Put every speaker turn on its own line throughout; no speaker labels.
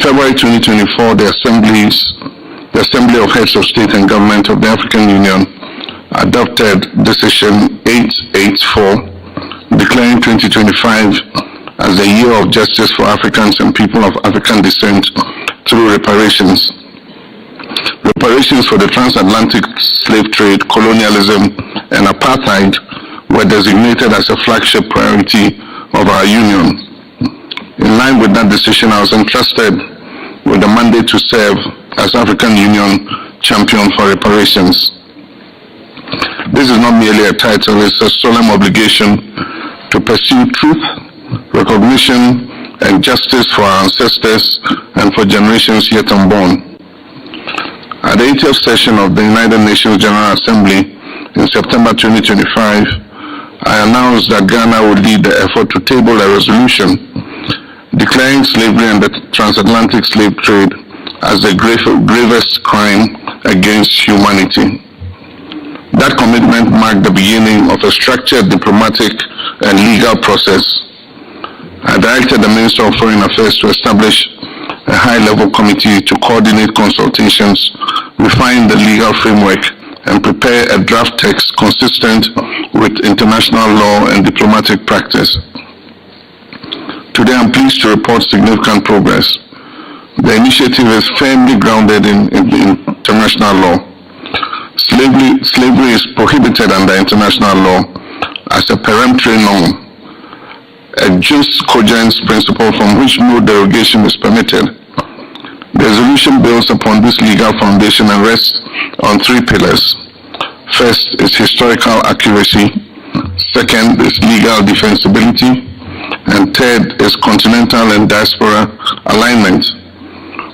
February 2024, the Assembly of Heads of State and Government of the African Union adopted Decision 884, declaring 2025 as the Year of Justice for Africans and People of African Descent through reparations. Reparations for the transatlantic slave trade, colonialism, and apartheid were designated as a flagship priority of our union. In line with that decision, I was entrusted with the mandate to serve as African Union Champion for Reparations. This is not merely a title, it's a solemn obligation to pursue truth, recognition, and justice for our ancestors and for generations yet unborn. At the 80th session of the United Nations General Assembly in September 2025, I announced that Ghana would lead the effort to table a resolution declaring slavery and the transatlantic slave trade as the gravest crime against humanity. That commitment marked the beginning of a structured diplomatic and legal process. I directed the Minister of Foreign Affairs to establish a high-level committee to coordinate consultations, refine the legal framework, and prepare a draft text consistent with international law and diplomatic practice. Today, I'm pleased to report significant progress. The initiative is firmly grounded in international law. Slavery is prohibited under international law as a peremptory norm, a jus cogens principle from which no derogation is permitted. The resolution builds upon this legal foundation and rests on three pillars. First is historical accuracy, second is legal defensibility, and third is continental and diaspora alignment.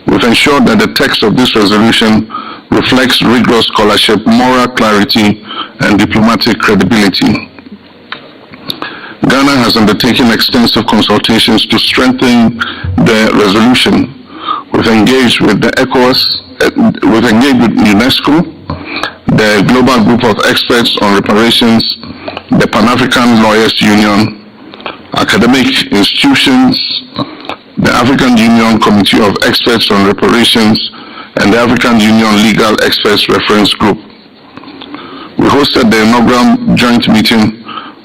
We've ensured that the text of this resolution reflects rigorous scholarship, moral clarity, and diplomatic credibility. Ghana has undertaken extensive consultations to strengthen the resolution. We've engaged with the we've engaged with UNESCO, the Global Group of Experts on Reparations, the Pan-African Lawyers Union, academic institutions, the African Union Committee of Experts on Reparations, and the African Union Legal Experts Reference Group. We hosted the inaugural joint meeting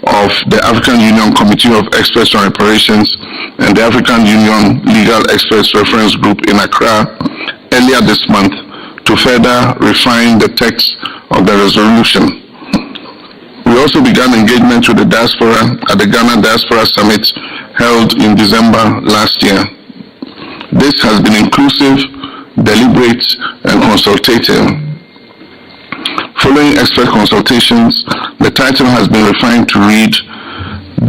of the African Union Committee of Experts on Reparations and the African Union Legal Experts Reference Group in Accra earlier this month to further refine the text of the resolution. We also began engagement with the diaspora at the Ghana Diaspora Summit held in December last year. This has been inclusive, deliberate, and consultative. Following expert consultations, the title has been refined to read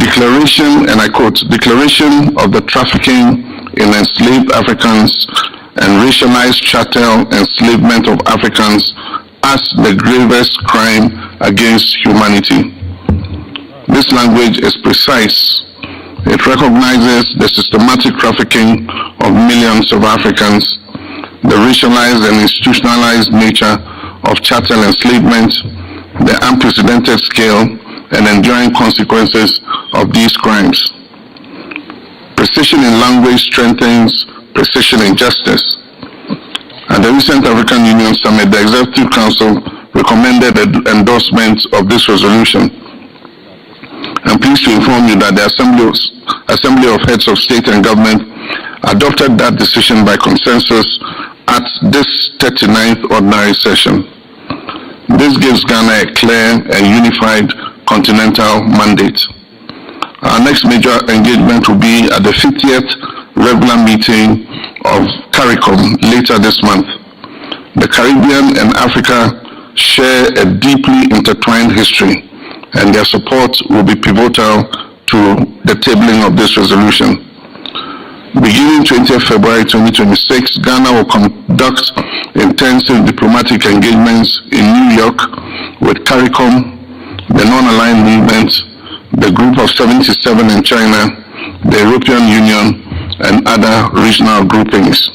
Declaration, and I quote, Declaration of the Trafficking in Enslaved Africans and Racialized Chattel Enslavement of Africans as the gravest crime against humanity. This language is precise. It recognizes the systematic trafficking of millions of Africans, the racialized and institutionalized nature of chattel enslavement, the unprecedented scale and enduring consequences of these crimes. Precision in language strengthens precision in justice. At the recent African Union Summit, the Executive Council recommended the endorsement of this resolution. I'm pleased to inform you that the Assembly of Heads of State and Government adopted that decision by consensus at this 39th Ordinary Session. This gives Ghana a clear and unified continental mandate. Our next major engagement will be at the 50th regular meeting of Caricom later this month. The Caribbean and Africa share a deeply intertwined history, and their support will be pivotal to the tabling of this resolution. Beginning 20th February 2026, Ghana will conduct intensive diplomatic engagements in New York with Caricom, the Non-Aligned Movement, the Group of 77 in China, the European Union, and other regional groupings.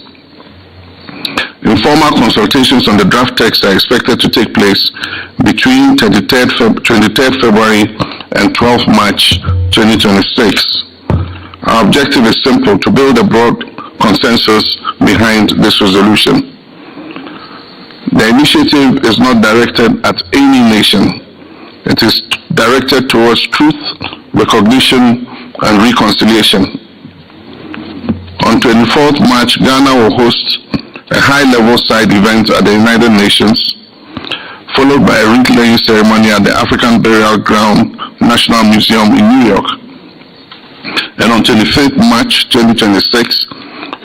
Informal consultations on the draft text are expected to take place between 23rd February and 12th March 2026. Our objective is simple: to build a broad consensus behind this resolution. The initiative is not directed at any nation. It is directed towards truth, recognition, and reconciliation. On 24th March, Ghana will host a high-level side event at the United Nations, followed by a wreath-laying ceremony at the African Burial Ground National Museum in New York. And on 25th March 2026,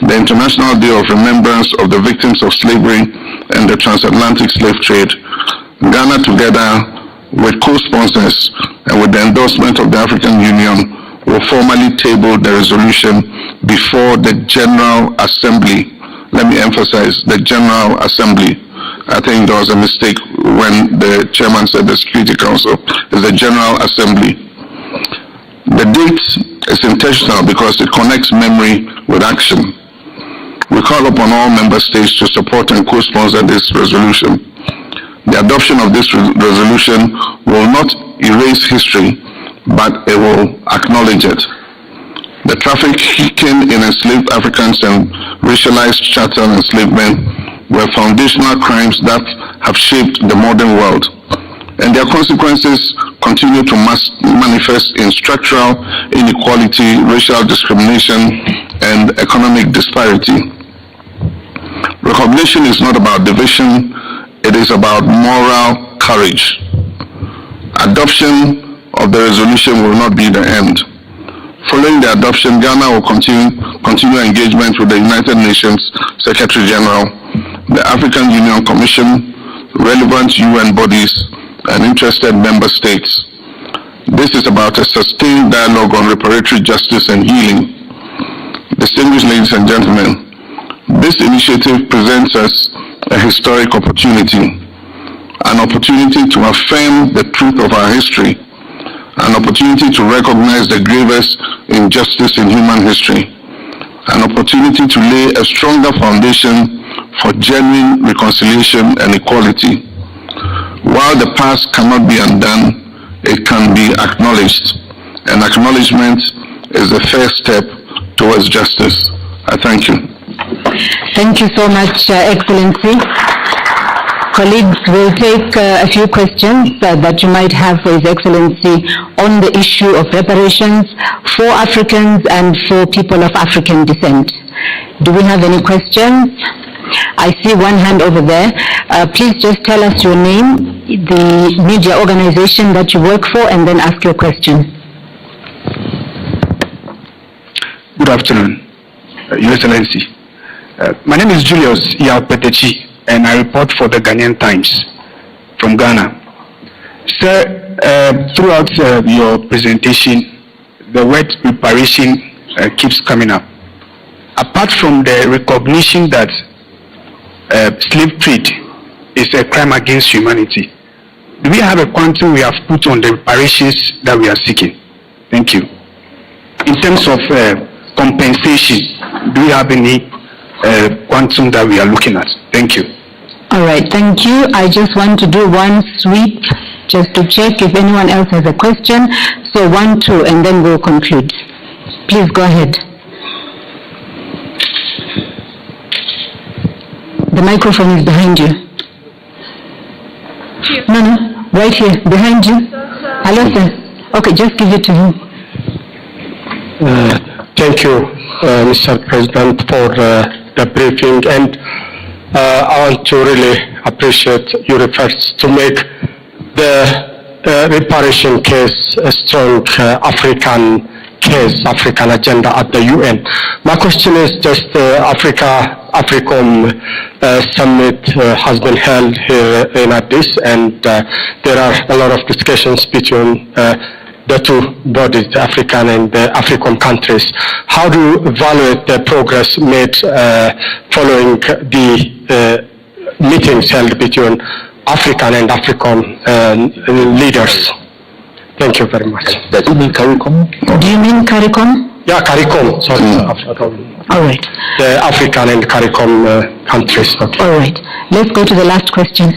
the International Day of Remembrance of the Victims of Slavery and the Transatlantic Slave Trade, Ghana, together with co-sponsors and with the endorsement of the African Union, will formally table the resolution before the General Assembly. Let me emphasize, the General Assembly. I think there was a mistake when the chairman said the Security Council. It's the General Assembly. The date is intentional because it connects memory with action. We call upon all member states to support and co-sponsor this resolution. The adoption of this resolution will not erase history, but it will acknowledge it. The trafficking in enslaved Africans and racialized chattel enslavement were foundational crimes that have shaped the modern world, and their consequences continue to manifest in structural inequality, racial discrimination, and economic disparity. Recognition is not about division, it is about moral courage. Adoption of the resolution will not be the end. Following the adoption, Ghana will continue engagement with the United Nations Secretary General, the African Union Commission, relevant UN bodies, and interested member states. This is about a sustained dialogue on reparatory justice and healing. Distinguished ladies and gentlemen, this initiative presents us a historic opportunity, an opportunity to affirm the truth of our history, an opportunity to recognize the gravest injustice in human history, an opportunity to lay a stronger foundation for genuine reconciliation and equality. While the past cannot be undone, it can be acknowledged, and acknowledgement is the first step towards justice. I thank you.
Thank you so much, Excellency. Colleagues, we'll take a few questions that you might have for His Excellency on the issue of reparations for Africans and for people of African descent. Do we have any questions? I see one hand over there. Please just tell us your name, the media organization that you work for, and then ask your question.
Good afternoon, Your Excellency. My name is Julius Yapetechi, and I report for the Ghanaian Times from Ghana. Sir, throughout your presentation, the word reparation keeps coming up. Apart from the recognition that slave trade is a crime against humanity, do we have a quantum we have put on the reparations that we are seeking? Thank you. In terms of compensation, do we have any quantum that we are looking at? Thank you.
All right, thank you. I just want to do one sweep just to check if anyone else has a question. So 1, 2, and then we'll conclude. Please go ahead. The microphone is behind you. No, right here, behind you. Hello, sir. Okay, just give it to him.
Thank you, Mr. President, for the briefing, and I want to really appreciate your efforts to make the reparation case a strong African case, African agenda at the UN. My question is just Africom summit has been held here in Addis, and there are a lot of discussions between the two bodies, the African and the African countries. How do you evaluate the progress made following the meetings held between African and African leaders? Thank you very much.
Do you mean Caricom? Do you mean Caricom?
Yeah, Caricom. Sorry.
All right.
The African and Caricom countries. Okay.
All right. Let's go to the last question.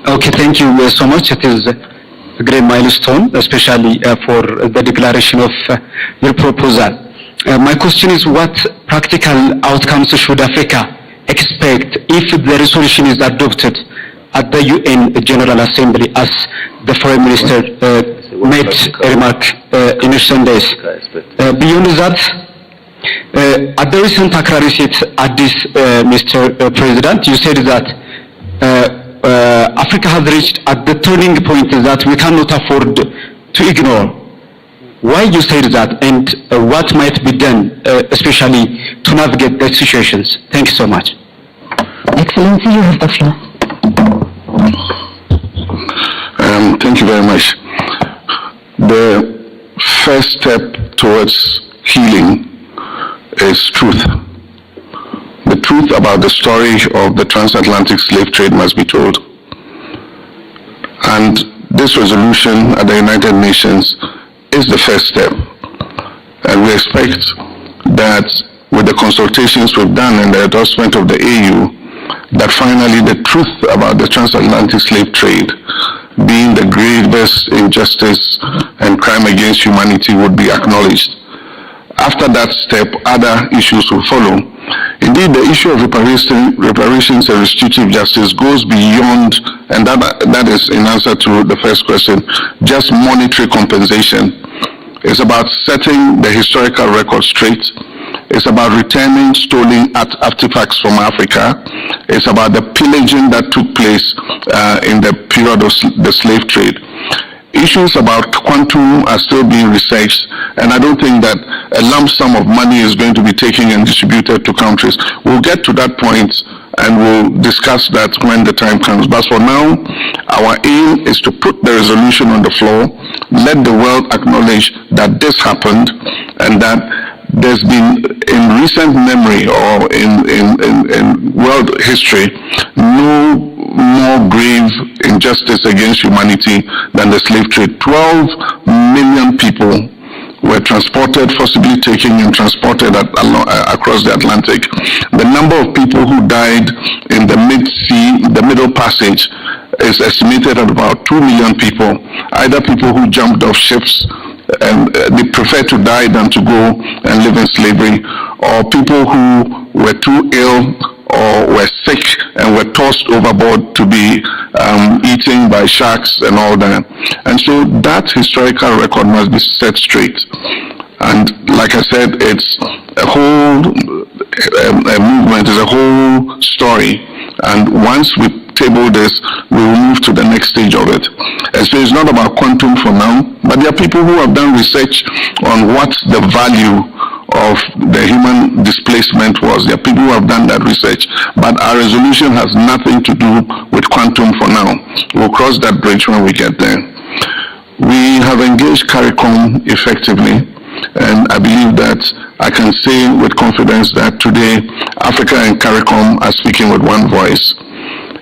Okay, thank you so much. It is a great milestone, especially for the declaration of your proposal. My question is, what practical outcomes should Africa expect if the resolution is adopted at the UN General Assembly, as the Foreign Minister made a remark in recent days? Beyond that, at the recent Accra receipt at this, Mr. President, you said that Africa has reached at the turning point that we cannot afford to ignore. Why you said that, and what might be done, especially to navigate the situations? Thank you so much.
Excellency, you have the floor.
Thank you very much. The first step towards healing is truth. The truth about the story of the transatlantic slave trade must be told. And this resolution at the United Nations is the first step. And we expect that with the consultations we've done and the endorsement of the AU, that finally the truth about the transatlantic slave trade being the gravest injustice and crime against humanity would be acknowledged. After that step, other issues will follow. Indeed, the issue of reparations and restitutive justice goes beyond, and that is in answer to the first question, just monetary compensation. It's about setting the historical record straight. It's about returning stolen artifacts from Africa. It's about the pillaging that took place in the period of the slave trade. Issues about quantum are still being researched, and I don't think that a lump sum of money is going to be taken and distributed to countries. We'll get to that point and we'll discuss that when the time comes. But for now, our aim is to put the resolution on the floor, let the world acknowledge that this happened, and that there's been, in recent memory or in world history, no more grave injustice against humanity than the slave trade. 12 million people were transported, forcibly taken and transported across the Atlantic. The number of people who died in the mid-sea, the Middle Passage, is estimated at about 2 million people, either people who jumped off ships and they prefer to die than to go and live in slavery, or people who were too ill or were sick and were tossed overboard to be eaten by sharks and all that. And so that historical record must be set straight. And like I said, it's a whole a movement, it's a whole story. And once we table this, we will move to the next stage of it. And so it's not about quantum for now, but there are people who have done research on what the value of the human displacement was. There are people who have done that research, but our resolution has nothing to do with quantum for now. We'll cross that bridge when we get there. We have engaged Caricom effectively, and I believe that I can say with confidence that today Africa and Caricom are speaking with one voice.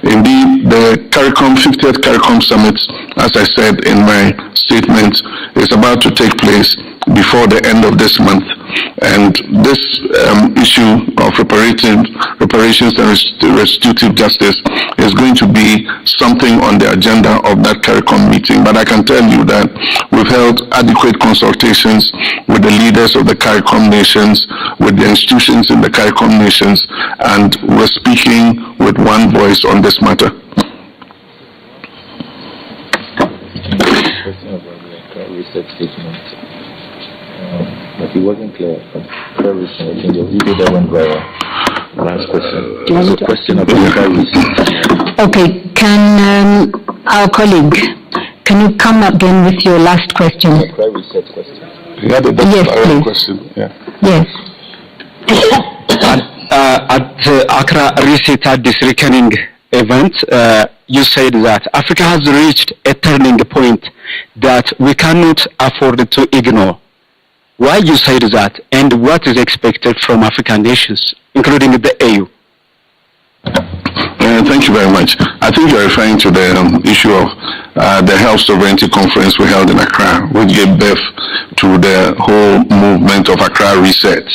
Indeed, the Caricom 50th Caricom Summit, as I said in my statement, is about to take place before the end of this month. And this issue of reparations and restitutive justice is going to be something on the agenda of that Caricom meeting. But I can tell you that we've held adequate consultations with the leaders of the Caricom nations, with the institutions in the Caricom nations, and we're speaking with one voice on this matter.
But it wasn't clear. Preparation, I think the video that went viral. Last question. It was a question about preparation.
Okay, can our colleague, can you come again with your last question?
Reset question.
Yeah, that's
yes,
our
please.
question. Yeah.
Yes.
At Accra Reset, at this reckoning event, you said that Africa has reached a turning point that we cannot afford to ignore. Why you said that, and what is expected from African nations, including the AU?
Thank you very much. I think you're referring to the issue of the Health Sovereignty Conference we held in Accra, which gave birth to the whole movement of Accra Reset.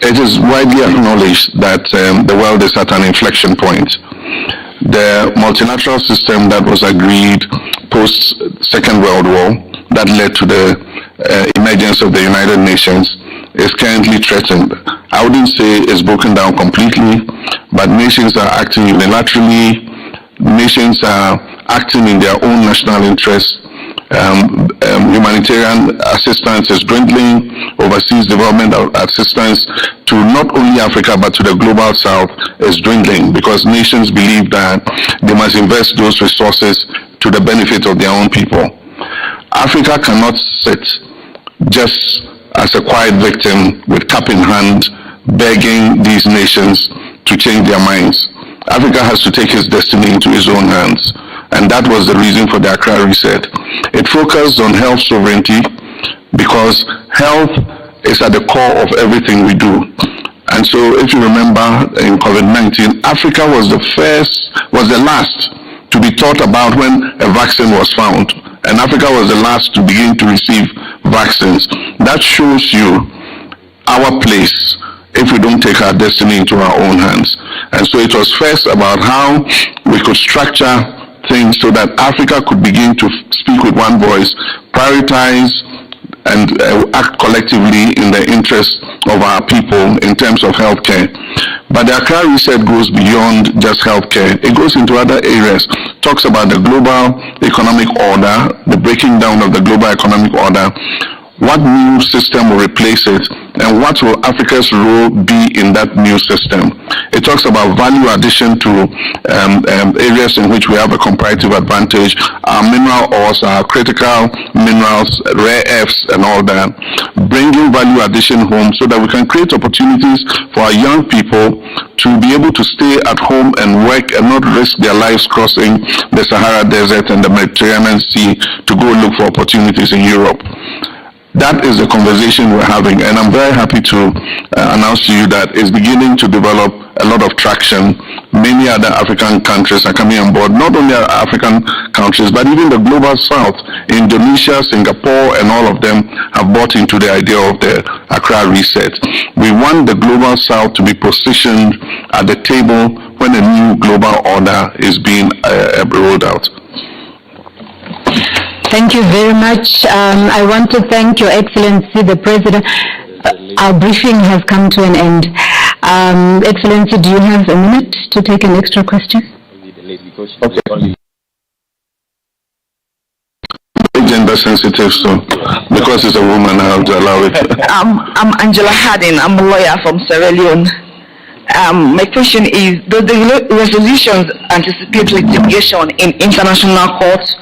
It is widely acknowledged that the world is at an inflection point. The multilateral system that was agreed post-Second World War, that led to the emergence of the United Nations, is currently threatened. I wouldn't say it's broken down completely, but nations are acting unilaterally. Nations are acting in their own national interests. Humanitarian assistance is dwindling. Overseas development assistance to not only Africa but to the global south is dwindling because nations believe that they must invest those resources to the benefit of their own people. Africa cannot sit just as a quiet victim with cup in hand, begging these nations to change their minds. Africa has to take its destiny into its own hands. And that was the reason for the Accra Reset. It focused on health sovereignty because health is at the core of everything we do. And so if you remember in COVID-19, Africa was the last to be thought about when a vaccine was found. And Africa was the last to begin to receive vaccines. That shows you our place if we don't take our destiny into our own hands. And so it was first about how we could structure things so that Africa could begin to speak with one voice, prioritize and act collectively in the interest of our people in terms of healthcare. But the Accra Reset goes beyond just healthcare. It goes into other areas, talks about the global economic order, the breaking down of the global economic order, what new system will replace it, and what will Africa's role be in that new system. It talks about value addition to areas in which we have a comparative advantage, our mineral ores, our critical minerals, rare earths, and all that. Bringing value addition home so that we can create opportunities for our young people to be able to stay at home and work and not risk their lives crossing the Sahara Desert and the Mediterranean Sea to go look for opportunities in Europe. That is the conversation we're having, and I'm very happy to announce to you that it's beginning to develop a lot of traction. Many other African countries are coming on board, not only African countries, but even the global south. Indonesia, Singapore, and all of them have bought into the idea of the Accra Reset. We want the global south to be positioned at the table when a new global order is being rolled out.
Thank you very much. I want to thank Your Excellency, the President. Our briefing has come to an end. Excellency, do you have a minute to take an extra question?
Okay. Gender sensitive, so because it's a woman, I have to allow it.
I'm Angela Harding. I'm a lawyer from Sierra Leone. My question is, do the resolutions anticipate litigation in international courts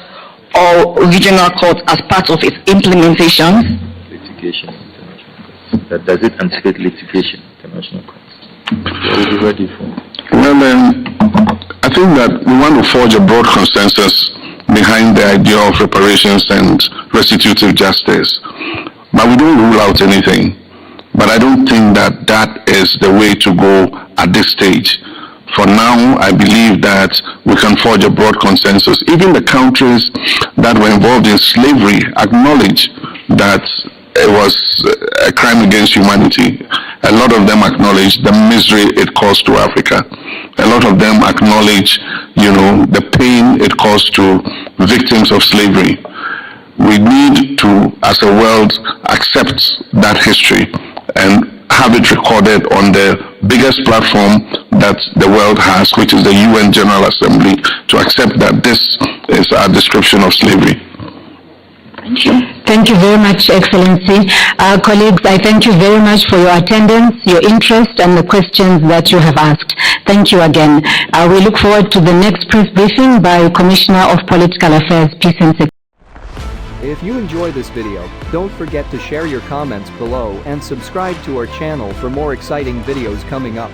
or regional courts as part of its implementation?
Litigation, international courts. Does it anticipate litigation, international courts? What are you ready for?
Well, I think that we want to forge a broad consensus behind the idea of reparations and restitutive justice. But we don't rule out anything. But I don't think that that is the way to go at this stage. For now, I believe that we can forge a broad consensus. Even the countries that were involved in slavery acknowledge that it was a crime against humanity. A lot of them acknowledge the misery it caused to Africa. A lot of them acknowledge, the pain it caused to victims of slavery. We need to, as a world, accept that history and have it recorded on the biggest platform that the world has, which is the UN General Assembly, to accept that this is our description of slavery.
Thank you. Thank you very much, Excellency. Colleagues, I thank you very much for your attendance, your interest, and the questions that you have asked. Thank you again. We look forward to the next press briefing by Commissioner of Political Affairs, Peace and Security.
If you enjoy this video, don't forget to share your comments below and subscribe to our channel for more exciting videos coming up.